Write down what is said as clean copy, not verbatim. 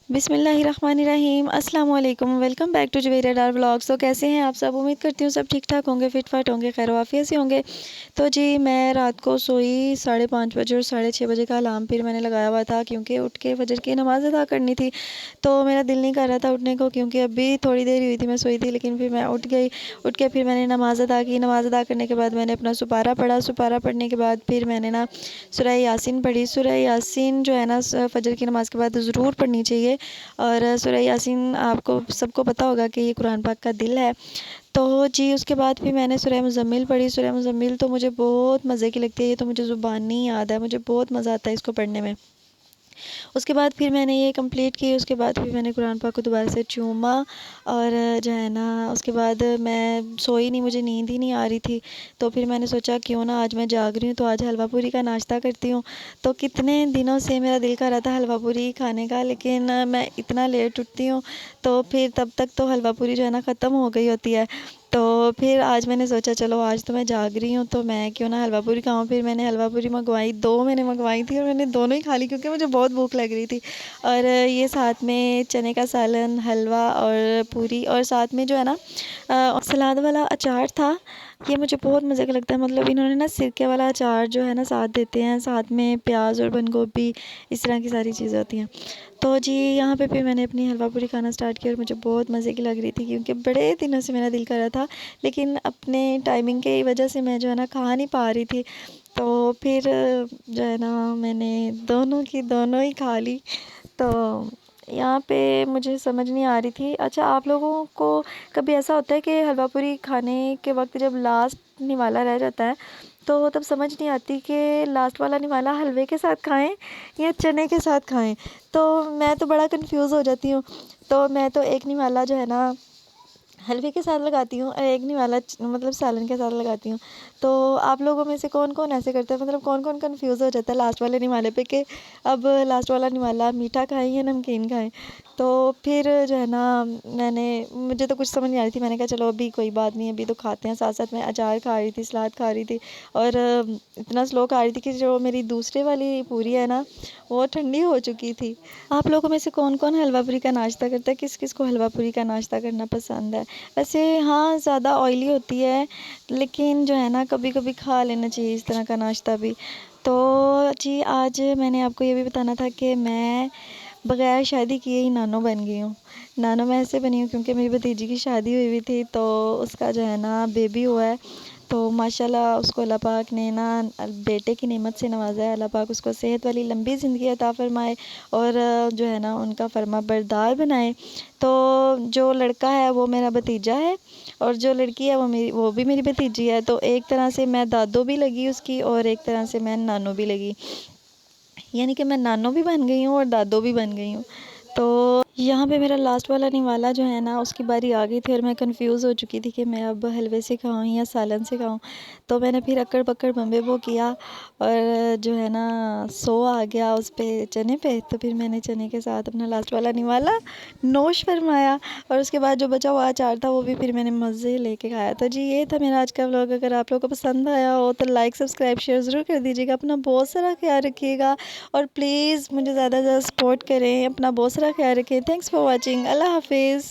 बिस्मिल्लाहिर्रहमानिर्रहीम अस्सलाम वालेकुम। Welcome back to Juveria Dar vlogs. तो कैसे हैं आप सब? उम्मीद करती हूँ सब ठीक ठाक होंगे, फिट फाट होंगे, खैर वाफियत से होंगे। तो जी मैं रात को सोई 5:30 बजे और 6:30 बजे का अलार्म फिर मैंने लगाया हुआ था क्योंकि उठ के फजर की नमाज़ अदा करनी थी। तो मेरा दिल नहीं कर रहा था उठने को क्योंकि अभी थोड़ी देर हुई थी मैं सोई थी, लेकिन फिर मैं उठ गई। उठ के फिर मैंने नमाज़ अदा की। नमाज़ अदा करने के बाद मैंने अपना सुपारा पढ़ा। सुपारा पढ़ने के बाद फिर मैंने ना सूरह यासीन पढ़ी। सूरह यासीन जो है ना फजर की नमाज़ के बाद ज़रूर पढ़नी चाहिए। और सूरह यासीन आपको सबको पता होगा कि ये कुरान पाक का दिल है। तो जी उसके बाद फिर मैंने सूरह मुज़म्मिल पढ़ी। सूरह मुज़म्मिल तो मुझे बहुत मज़े की लगती है, ये तो मुझे ज़ुबानी याद है, मुझे बहुत मज़ा आता है इसको पढ़ने में। उसके बाद फिर मैंने ये कंप्लीट की। उसके बाद फिर मैंने कुरान पाक को दोबारा से चूमा और जो है ना उसके बाद मैं सोई नहीं, मुझे नींद ही नहीं आ रही थी। तो फिर मैंने सोचा क्यों ना आज मैं जाग रही हूँ तो आज हलवा पूरी का नाश्ता करती हूँ। तो कितने दिनों से मेरा दिल कर रहा था हलवा पूरी खाने का, लेकिन मैं इतना लेट उठती हूँ तो फिर तब तक तो हलवा पूरी जो है ना ख़त्म हो गई होती है। तो फिर आज मैंने सोचा चलो आज तो मैं जाग रही हूँ तो मैं क्यों ना हलवा पूरी खाऊं। फिर मैंने हलवा पूरी मंगवाई, 2 मैंने मंगवाई थी और मैंने दोनों ही खा ली क्योंकि मुझे बहुत भूख लग रही थी। और ये साथ में चने का सालन, हलवा और पूरी, और साथ में जो है ना सलाद वाला अचार था। ये मुझे बहुत मज़े का लगता है, मतलब इन्होंने ना सिरके वाला अचार जो है ना साथ देते हैं, साथ में प्याज और बंद गोभी, इस तरह की सारी चीज़ें होती हैं। तो जी यहाँ पे फिर मैंने अपनी हलवा पूरी खाना स्टार्ट किया और मुझे बहुत मज़े की लग रही थी क्योंकि बड़े दिनों से मेरा दिल कर रहा था, लेकिन अपने टाइमिंग की वजह से मैं जो है ना खा नहीं पा रही थी। तो फिर जो है ना मैंने दोनों की दोनों ही खा ली। तो यहाँ पे मुझे समझ नहीं आ रही थी। अच्छा, आप लोगों को कभी ऐसा होता है कि हलवा पूरी खाने के वक्त जब लास्ट निवाला रह जाता है तो तब समझ नहीं आती कि लास्ट वाला निवाला हलवे के साथ खाएं या चने के साथ खाएं? तो मैं तो बड़ा कंफ्यूज हो जाती हूँ। तो मैं तो एक निवाला जो है ना हलवे के साथ लगाती हूँ और एक निवाला मतलब सालन के साथ लगाती हूँ। तो आप लोगों में से कौन कौन ऐसे करता है, मतलब कौन कौन कंफ्यूज हो जाता है लास्ट वाले निवाले पे कि अब लास्ट वाला निवाला मीठा खाएं या नमकीन खाएं? तो फिर जो है ना मुझे तो कुछ समझ नहीं आ रही थी। मैंने कहा चलो अभी कोई बात नहीं, अभी तो खाते हैं। साथ साथ मैं अचार खा रही थी, सलाद खा रही थी और इतना स्लो खा रही थी कि जो मेरी दूसरे वाली पूरी है ना वो ठंडी हो चुकी थी। आप लोगों में से कौन कौन हलवा पूरी का नाश्ता करता है? किस किस को हलवा पूरी का नाश्ता करना पसंद है? वैसे हाँ, ज़्यादा ऑयली होती है, लेकिन जो है ना कभी कभी खा लेना चाहिए इस तरह का नाश्ता भी। तो जी आज मैंने आपको ये भी बताना था कि मैं बगैर शादी किए ही नानो बन गई हूँ। नानो मैं ऐसे बनी हूँ क्योंकि मेरी भतीजी की शादी हुई हुई थी, तो उसका जो है ना बेबी हुआ है। तो माशाल्लाह उसको अल्लाह पाक ने ना बेटे की नेमत से नवाजा है। अल्लाह पाक उसको सेहत वाली लंबी ज़िंदगी अता फ़रमाए और जो है ना उनका फरमा बरदार बनाए। तो जो लड़का है वो मेरा भतीजा है और जो लड़की है वो भी मेरी भतीजी है। तो एक तरह से मैं दादो भी लगी उसकी और एक तरह से मैं नानो भी लगी, यानी कि मैं नानो भी बन गई हूँ और दादो भी बन गई हूँ। तो यहाँ पे मेरा लास्ट वाला निवाला जो है ना उसकी बारी आ गई थी और मैं कंफ्यूज हो चुकी थी कि मैं अब हलवे से खाऊं या सालन से खाऊं। तो मैंने फिर अक्कड़ पक्कड़ बम्बे वो किया और जो है ना सो आ गया उस पे चने पे। तो फिर मैंने चने के साथ अपना लास्ट वाला निवाला नोश फरमाया और उसके बाद जो बचा हुआ अचार था वो भी फिर मैंने मज़े लेके खाया। तो जी ये था मेरा आज का व्लॉग। अगर आप लोगों को पसंद आया हो तो लाइक सब्सक्राइब शेयर ज़रूर कर दीजिएगा। अपना बहुत सारा ख्याल रखिएगा और प्लीज़ मुझे ज़्यादा से ज़्यादा सपोर्ट करें। अपना बहुत सारा ख्याल रखें। Thanks for watching. अल्लाह हाफिज़।